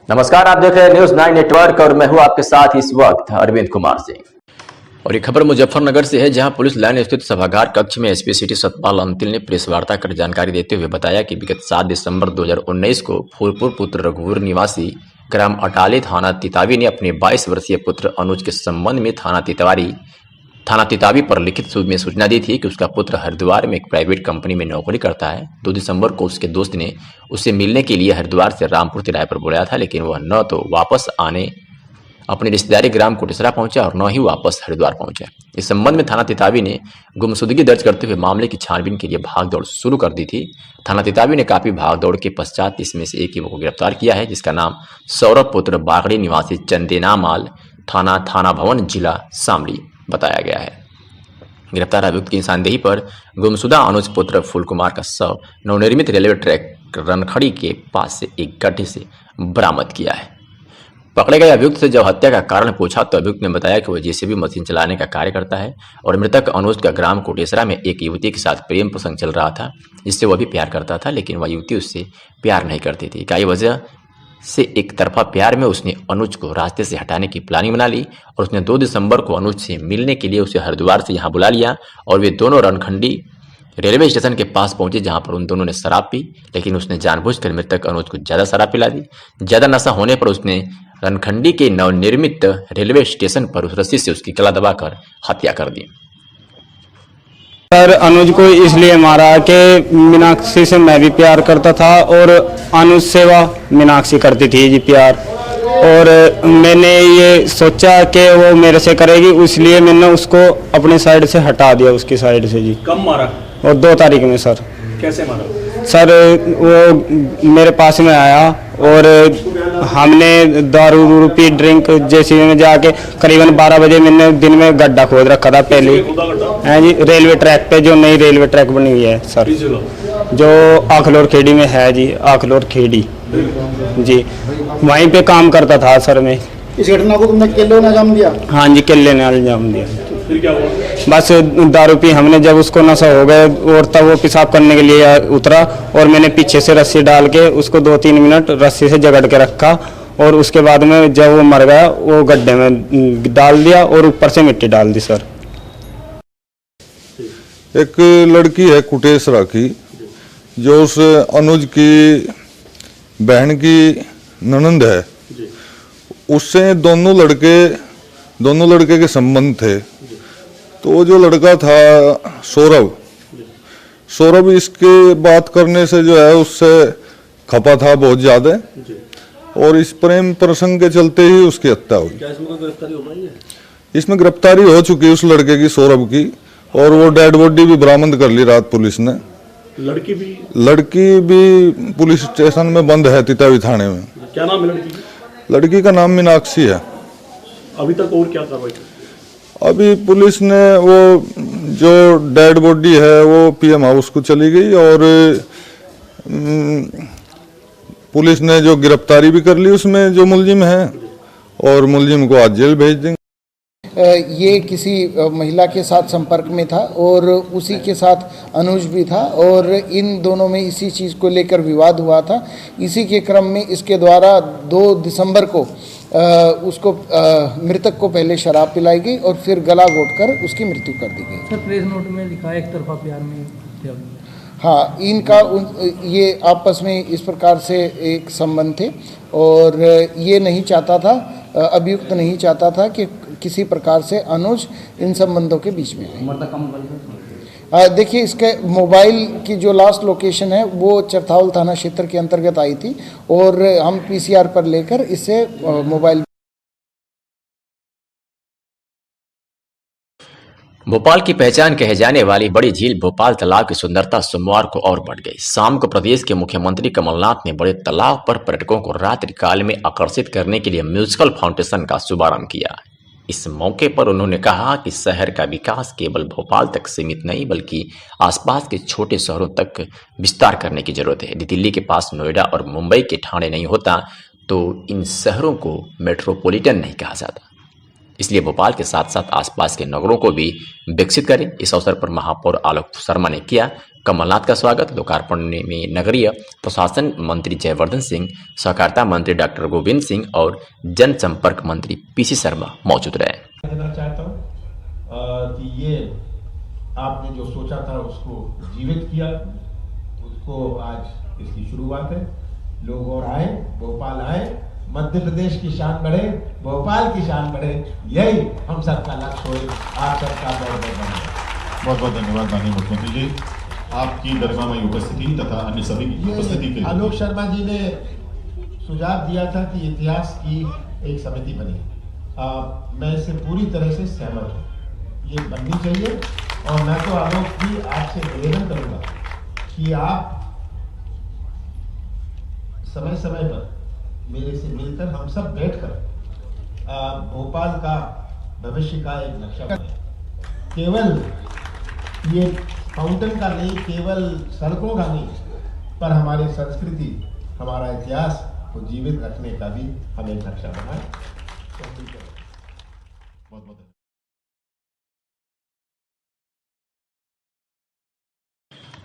नमस्कार, आप देख रहे हैं न्यूज़ 9 नेटवर्क और मैं हूं आपके साथ इस वक्त अरविंद कुमार सिंह। और ये खबर मुजफ्फरनगर से है, जहां पुलिस लाइन स्थित सभागार कक्ष में एसपी सिटी सतपाल अंतिल ने प्रेस वार्ता कर जानकारी देते हुए बताया कि विगत 7 दिसंबर 2019 को फूलपुर पुत्र रघुवीर निवासी ग्राम अटाली थाना तितावी ने अपने 22 वर्षीय पुत्र अनुज के संबंध में थाना तितावी पर लिखित में सूचना दी थी कि उसका पुत्र हरिद्वार में एक प्राइवेट कंपनी में नौकरी करता है। 2 दिसंबर को उसके दोस्त ने उससे मिलने के लिए हरिद्वार से रामपुर तिराहे पर बुलाया था, लेकिन वह न तो वापस आने अपने रिश्तेदारी ग्राम कोटेसरा पहुंचा और न ही वापस हरिद्वार पहुंचा। इस संबंध में थाना तितावी ने गुमशुदगी दर्ज करते हुए मामले की छानबीन के लिए भागदौड़ शुरू कर दी थी। थाना तितावी ने काफी भागदौड़ के पश्चात इसमें से एक युवक को गिरफ्तार किया है, जिसका नाम सौरभ पुत्र बागड़ी निवासी चंदेनामाल थाना भवन जिला शामली बताया गया है। गिरफ्तार अभियुक्त की निशानदेही पर गुमशुदा अनुज पुत्र फूल कुमार का शव नवनिर्मित रेलवे ट्रैक रनखड़ी के पास से एक गड्ढे से बरामद किया है। पकड़े गए अभियुक्त से जब हत्या का कारण पूछा तो अभियुक्त ने बताया कि वह जेसीबी मशीन चलाने का कार्य करता है और मृतक अनुज का ग्राम कोटेसरा में एक युवती के साथ प्रेम प्रसंग चल रहा था, जिससे वह भी प्यार करता था, लेकिन वह युवती उससे प्यार नहीं करती थी। कई वजह से एक तरफा प्यार में उसने अनुज को रास्ते से हटाने की प्लानिंग बना ली और उसने 2 दिसंबर को अनुज से मिलने के लिए उसे हरिद्वार से यहाँ बुला लिया और वे दोनों रनखंडी रेलवे स्टेशन के पास पहुंचे, जहां पर उन दोनों ने शराब पी, लेकिन उसने जानबूझकर मृतक अनुज को ज्यादा शराब पिला दी। ज्यादा नशा होने पर उसने रनखंडी के नवनिर्मित रेलवे स्टेशन पर उस रस्सी से उसकी गला दबाकर हत्या कर दी। सर, अनुज को इसलिए मारा कि मीनाक्षी से मैं भी प्यार करता था और अनुज से वह मीनाक्षी करती थी जी प्यार, और मैंने ये सोचा कि वो मेरे से करेगी, इसलिए मैंने उसको अपने साइड से हटा दिया, उसकी साइड से जी। कब मारा? और 2 तारीख में सर। कैसे मारा? सर, वो मेरे पास में आया और हमने दारू पी ड्रिंक जैसी में जाके करीबन 12 बजे मैंने दिन में गड्ढा खोद रखा था पहले है जी, रेलवे ट्रैक पे, जो नई रेलवे ट्रैक बनी हुई है सर, जो आखलोर खेड़ी में है जी, आखलोर खेड़ी जी, वहीं पे काम करता था सर मैं। इस घटना को तुमने केले ने अंजाम दिया? हाँ जी, केले ने अंजाम दिया। फिर क्या हुआ? बस दारू पी हमने, जब उसको नशा हो गया और तब वो पेशाब करने के लिए उतरा और मैंने पीछे से रस्सी डाल के उसको 2-3 मिनट रस्सी से जकड़ के रखा और उसके बाद में जब वो मर गया वो गड्ढे में डाल दिया और ऊपर से मिट्टी डाल दी सर। एक लड़की है कोटेसरा की, जो उस अनुज की बहन की ननंद है, उससे दोनों लड़के के संबंध थे। तो जो लड़का था सौरभ इसके बात करने से जो है उससे खपा था बहुत ज्यादा, और इस प्रेम प्रसंग के चलते ही उसकी हत्या हुई। क्या इसमें कोई गिरफ्तारी हो पाई है? इसमें गिरफ्तारी हो चुकी है उस लड़के की, सौरभ की, और वो डेड बॉडी भी बरामद कर ली रात पुलिस ने। लड़की भी पुलिस स्टेशन में बंद है तितावी थाने में। क्या नाम है लड़की की? लड़की का नाम मीनाक्षी है। अभी तक और क्या कार्रवाई? अभी पुलिस ने वो जो डेड बॉडी है वो पीएम हाउस को चली गई और पुलिस ने जो गिरफ्तारी भी कर ली उसमें जो मुलजिम है, और मुलजिम को आज जेल भेज देंगे। ये किसी महिला के साथ संपर्क में था और उसी के साथ अनुज भी था और इन दोनों में इसी चीज़ को लेकर विवाद हुआ था। इसी के क्रम में इसके द्वारा 2 दिसंबर को उसको मृतक को पहले शराब पिलाई गई और फिर गला घोटकर उसकी मृत्यु कर दी गई। सर, प्रेस नोट में लिखा है एक तरफा प्यार में हत्या हुई। हाँ, इनका ये आपस में इस प्रकार से एक संबंध थे और ये नहीं चाहता था, अभियुक्त नहीं चाहता था कि किसी प्रकार से अनुज इन संबंधों के बीच में रहे। देखिए, इसके मोबाइल की जो लास्ट लोकेशन है वो चरथावल थाना क्षेत्र के अंतर्गत आई थी और हम पीसीआर पर लेकर इससे मोबाइल। भोपाल की पहचान कहे जाने वाली बड़ी झील भोपाल तालाब की सुंदरता सोमवार को और बढ़ गई। शाम को प्रदेश के मुख्यमंत्री कमलनाथ ने बड़े तालाब पर पर्यटकों को रात्रि काल में आकर्षित करने के लिए म्यूजिकल फाउंटेशन का शुभारंभ किया। इस मौके पर उन्होंने कहा कि शहर का विकास केवल भोपाल तक सीमित नहीं बल्कि आसपास के छोटे शहरों तक विस्तार करने की जरूरत है। यदि दिल्ली के पास नोएडा और मुंबई के ठाणे नहीं होता तो इन शहरों को मेट्रोपॉलिटन नहीं कहा जाता। इसलिए भोपाल के साथ साथ आसपास के नगरों को भी विकसित करें। इस अवसर पर महापौर आलोक शर्मा ने किया कमलनाथ का स्वागत। लोकार्पण में नगरीय प्रशासन मंत्री जयवर्धन सिंह, सहकारिता मंत्री डॉक्टर गोविंद सिंह और जनसंपर्क मंत्री पीसी शर्मा मौजूद रहे। कहना चाहता हूँ कि ये आपने जो सोचा था उसको जीवित किया, उसको आज इसकी शुरुआत है। लोग और आए, भोपाल आए, मध्य प्रदेश की शान बढ़े, भोपाल की शान बढ़े, यही हम सबका लक्ष्य हो। आप सबका बहुत बहुत धन्यवाद माननीय मुख्यमंत्री जी, आपकी गरिमामयी उपस्थिति तथा अन्य सभी की उपस्थिति के लिए। आलोक शर्मा जी ने सुझाव दिया था कि इतिहास की एक समिति बनी, मैं इससे पूरी तरह से सहमत हूँ, ये बननी चाहिए। और मैं तो आलोक जी आपसे निवेदन करूँगा कि आप समय समय पर मेरे से मिलकर हम सब बैठकर भोपाल का भविष्य का एक नक्शा बनाएं। केवल ये फाउंटेन का नहीं, केवल सड़कों का नहीं, पर हमारी संस्कृति, हमारा इतिहास को जीवित रखने का भी हम एक नक्शा बनाएं। बहुत बहुत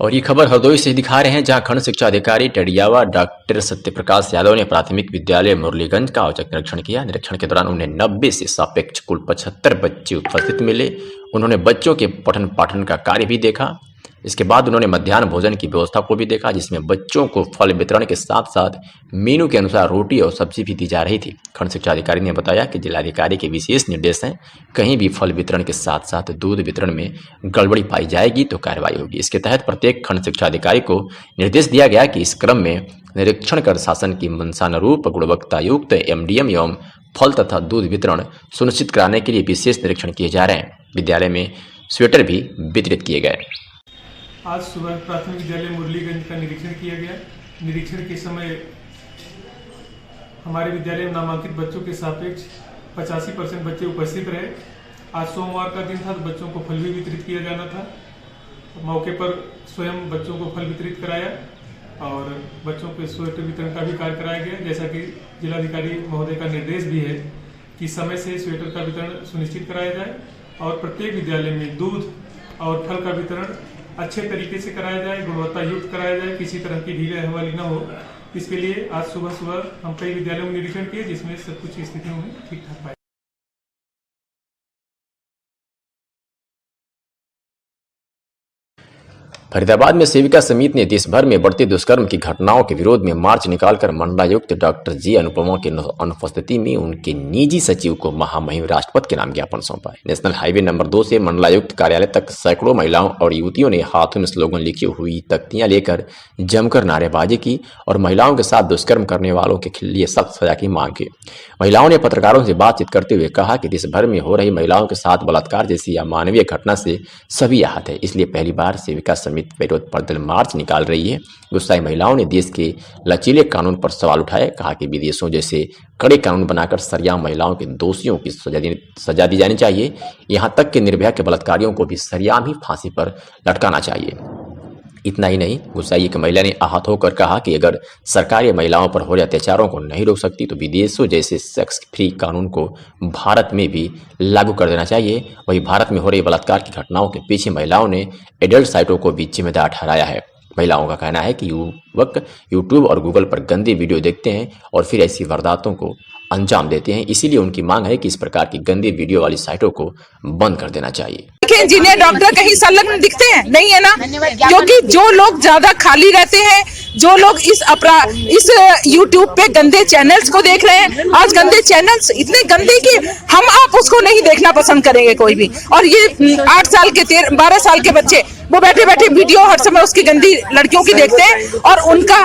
और ये खबर हरदोई से दिखा रहे हैं, जहां खंड शिक्षा अधिकारी टडियावा डॉक्टर सत्यप्रकाश यादव ने प्राथमिक विद्यालय मुरलीगंज का औचक निरीक्षण किया। निरीक्षण के दौरान उन्हें 90 से सापेक्ष कुल 75 बच्चे उपस्थित मिले। उन्होंने बच्चों के पठन पाठन का कार्य भी देखा। इसके बाद उन्होंने मध्याह्न भोजन की व्यवस्था को भी देखा, जिसमें बच्चों को फल वितरण के साथ साथ मेनू के अनुसार रोटी और सब्जी भी दी जा रही थी। खंड शिक्षा अधिकारी ने बताया कि जिलाधिकारी के विशेष निर्देश हैं, कहीं भी फल वितरण के साथ साथ दूध वितरण में गड़बड़ी पाई जाएगी तो कार्रवाई होगी। इसके तहत प्रत्येक खंड शिक्षा अधिकारी को निर्देश दिया गया कि इस क्रम में निरीक्षण कर शासन की मंशानुरूप गुणवत्ता युक्त MDM एवं फल तथा दूध वितरण सुनिश्चित कराने के लिए विशेष निरीक्षण किए जा रहे हैं। विद्यालय में स्वेटर भी वितरित किए गए। आज सुबह प्राथमिक विद्यालय मुरलीगंज का निरीक्षण किया गया। निरीक्षण के समय हमारे विद्यालय में नामांकित बच्चों के सापेक्ष 85% बच्चे उपस्थित रहे। आज सोमवार का दिन था तो बच्चों को फल भी वितरित किया जाना था। मौके पर स्वयं बच्चों को फल वितरित कराया और बच्चों के स्वेटर वितरण का भी कार्य कराया गया। जैसा कि जिलाधिकारी महोदय का निर्देश भी है कि समय से स्वेटर का वितरण सुनिश्चित कराया जाए और प्रत्येक विद्यालय में दूध और फल का वितरण अच्छे तरीके से कराया जाए, गुणवत्ता युक्त कराया जाए, किसी तरह की ढीले हवाली न हो। इसके लिए आज सुबह सुबह हम कई विद्यालयों में निरीक्षण किए, जिसमें सब कुछ स्थितियों में ठीक ठाक पाई। फरीदाबाद में सेविका समिति ने देश भर में बढ़ते दुष्कर्म की घटनाओं के विरोध में मार्च निकालकर मंडलायुक्त डॉक्टर जी अनुपमा की अनुपस्थिति में उनके निजी सचिव को महामहिम राष्ट्रपति के नाम ज्ञापन सौंपा है। नेशनल हाईवे नंबर 2 से मंडलायुक्त कार्यालय तक सैकड़ों महिलाओं और युवतियों ने हाथों में स्लोगन लिखी हुई तख्तियां लेकर जमकर नारेबाजी की और महिलाओं के साथ दुष्कर्म करने वालों के लिए सख्त सजा की मांग की। महिलाओं ने पत्रकारों से बातचीत करते हुए कहा कि देश भर में हो रही महिलाओं के साथ बलात्कार जैसी अमानवीय घटना से सभी आहत है, इसलिए पहली बार सेविका समिति विरोध प्रदर्शन मार्च निकाल रही है। गुस्साई महिलाओं ने देश के लचीले कानून पर सवाल उठाए। कहा कि विदेशों जैसे कड़े कानून बनाकर सरेआम महिलाओं के दोषियों की सजा दी जानी चाहिए। यहां तक कि निर्भया के बलात्कारियों को भी सरेआम ही फांसी पर लटकाना चाहिए। इतना ही नहीं, गुस्साई एक महिला ने आहत होकर कहा कि अगर सरकार ये महिलाओं पर हो रहे अत्याचारों को नहीं रोक सकती तो विदेशों जैसे सेक्स फ्री कानून को भारत में भी लागू कर देना चाहिए। वहीं भारत में हो रही बलात्कार की घटनाओं के पीछे महिलाओं ने एडल्ट साइटों को भी जिम्मेदार ठहराया है। महिलाओं का कहना है कि युवक यूट्यूब और गूगल पर गंदी वीडियो देखते हैं और फिर ऐसी वारदातों को अंजाम देते हैं। इसीलिए उनकी मांग है कि इस प्रकार की गंदी वीडियो वाली साइटों को बंद कर देना चाहिए। इंजीनियर डॉक्टर कहीं संलग्न दिखते हैं? नहीं है ना, क्योंकि जो लोग ज्यादा खाली रहते हैं, जो लोग इस YouTube पे गंदे चैनल्स को देख रहे हैं, आज गंदे चैनल्स इतने गंदे कि हम आप उसको नहीं देखना पसंद करेंगे कोई भी। और ये 8 साल के 12 साल के बच्चे वो बैठे बैठे वीडियो हर समय उसकी गंदी लड़कियों की देखते हैं। और उनका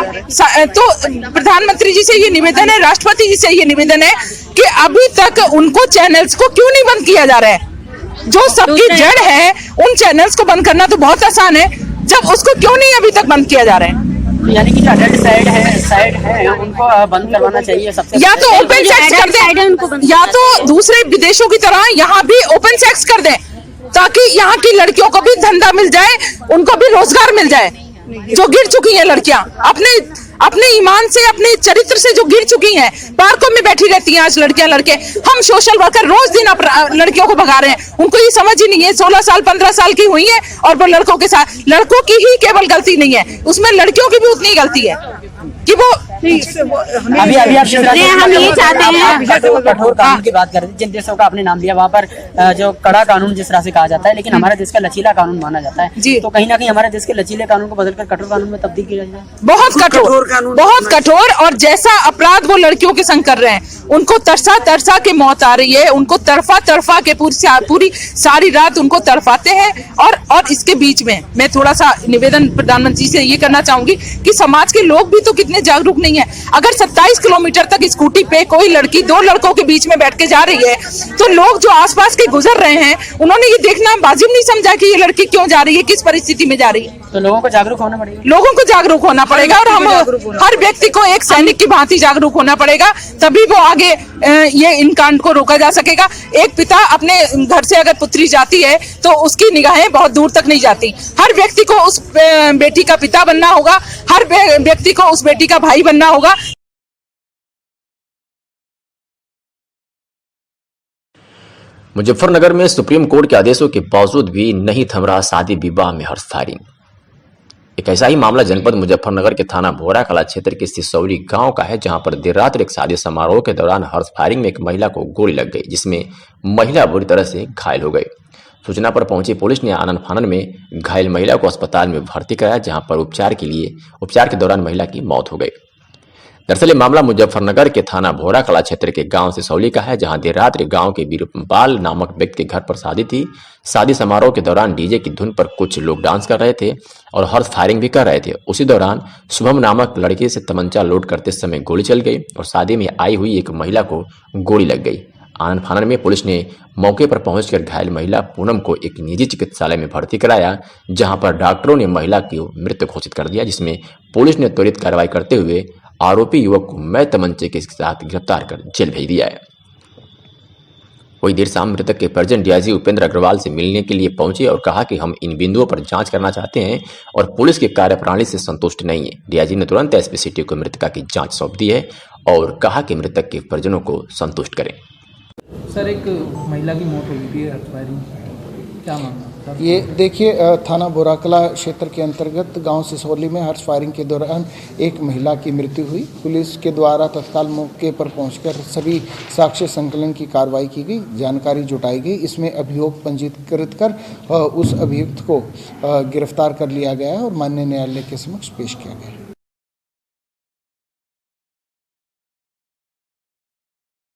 तो प्रधानमंत्री जी से ये निवेदन है, राष्ट्रपति जी से ये निवेदन है कि अभी तक उनको चैनल्स को क्यों नहीं बंद किया जा रहा है? जो सबकी जड़ है, उन चैनल्स को बंद करना तो बहुत आसान है, जब उसको क्यों नहीं अभी तक बंद किया जा रहा है? यानी कि अडल्ट साइड है उनको बंद करवाना चाहिए सबसे। या तो ओपन सेक्स कर दें, या तो दूसरे विदेशों की तरह यहाँ भी ओपन सेक्स कर दें, ताकि यहाँ की लड़कियों को भी धंधा मिल जाए, उनको भी रोजगार मिल जाए। जो गिर चुकी हैं लड़कियां, अपने अपने ईमान से, अपने चरित्र से जो गिर चुकी हैं, पार्कों में बैठी रहती हैं आज लड़कियां लड़के। हम सोशल वर्कर रोज दिन लड़कियों को भगा रहे हैं, उनको ये समझ ही नहीं है। 16 साल 15 साल की हुई है और वो लड़कों के साथ, लड़कों की ही केवल गलती नहीं है, उसमें लड़कियों की भी उतनी गलती है कि वो अभी आप हम ये चाहते हैं कठोर कानून की बात कर रहे थे। जिन देशों का आपने नाम लिया वहाँ पर जो कड़ा कानून जिस तरह से कहा जाता है, लेकिन हमारे देश का लचीला कानून माना जाता है जी। तो कहीं ना कहीं हमारे देश के लचीले कानून को बदलकर कठोर कानून में तब्दील किया जाए। बहुत कठोर। और जैसा अपराध वो लड़कियों के संग कर रहे हैं, उनको तरसा के मौत आ रही है, उनको तड़फा के पूरी सारी रात उनको तड़फाते हैं। और इसके बीच में मैं थोड़ा सा निवेदन प्रधानमंत्री से ये करना चाहूंगी कि समाज के लोग भी तो कितने जागरूक नहीं है। अगर 27 किलोमीटर तक स्कूटी पे कोई लड़की 2 लड़कों के बीच में बैठ के जा रही है, तो लोग जो आसपास के गुजर रहे हैं, उन्होंने ये देखना वाजिब नहीं समझा कि ये लड़की क्यों जा रही है, किस परिस्थिति में जा रही है। तो लोगों को जागरूक होना पड़ेगा, और हम हर व्यक्ति को एक सैनिक की भांति जागरूक होना पड़ेगा, तभी वो आगे ये इन कांड को रोका जा सकेगा। एक पिता अपने घर से अगर पुत्री जाती है तो उसकी निगाहें बहुत दूर तक नहीं जाती। हर व्यक्ति को उस बेटी का पिता बनना होगा, हर व्यक्ति को उस बेटी का भाई बनना होगा। मुजफ्फरनगर में सुप्रीम कोर्ट के आदेशों के बावजूद भी नहीं थम रहा शादी विवाह में हर्ष फायरिंग। एक ऐसा ही मामला जनपद मुजफ्फरनगर के थाना भोरा कला क्षेत्र के सिसौली गांव का है, जहां पर देर रात एक शादी समारोह के दौरान हर्ष फायरिंग में एक महिला को गोली लग गई, जिसमें महिला बुरी तरह से घायल हो गई। सूचना पर पहुंची पुलिस ने आनन फानन में घायल महिला को अस्पताल में भर्ती कराया, जहां पर उपचार के दौरान महिला की मौत हो गई। दरअसल ये मामला मुजफ्फरनगर के थाना भोरा कला क्षेत्र के गांव सिसौली का है, जहां देर रात गांव के वीरपाल नामक व्यक्ति के घर पर शादी थी। शादी समारोह के दौरान डीजे की धुन पर कुछ लोग डांस कर रहे थे और हर्ष फायरिंग भी कर रहे थे। उसी दौरान शुभम नामक लड़की से तमंचा लोड करते समय गोली चल गई और शादी में आई हुई एक महिला को गोली लग गई। आनन फानन में पुलिस ने मौके पर पहुंचकर घायल महिला पूनम को एक निजी चिकित्सालय में भर्ती कराया, जहां पर डॉक्टरों ने महिला को मृत घोषित कर दिया, जिसमें पुलिस ने त्वरित कार्रवाई करते हुए आरोपी युवक को मैं तमंचे के साथ गिरफ्तार कर जेल भेज दिया है। वही देर शाम मृतक के परिजन डीआईजी उपेंद्र अग्रवाल से मिलने के लिए पहुंचे और कहा कि हम इन बिंदुओं पर जांच करना चाहते हैं और पुलिस की कार्यप्रणाली से संतुष्ट नहीं है। डीआईजी ने तुरंत एसपी सिटी को मृतका की जांच सौंप दी है और कहा कि मृतक के परिजनों को संतुष्ट करें। सर, एक महिला की मौत हो गई है, क्या मामला? ये देखिए, थाना बोराकला क्षेत्र के अंतर्गत गांव सिसौली में हर्ष फायरिंग के दौरान एक महिला की मृत्यु हुई। पुलिस के द्वारा तत्काल मौके पर पहुंचकर सभी साक्ष्य संकलन की कार्रवाई की गई, जानकारी जुटाई गई। इसमें अभियोग पंजीकृत कर उस अभियुक्त को गिरफ्तार कर लिया गया और माननीय न्यायालय के समक्ष पेश किया गया।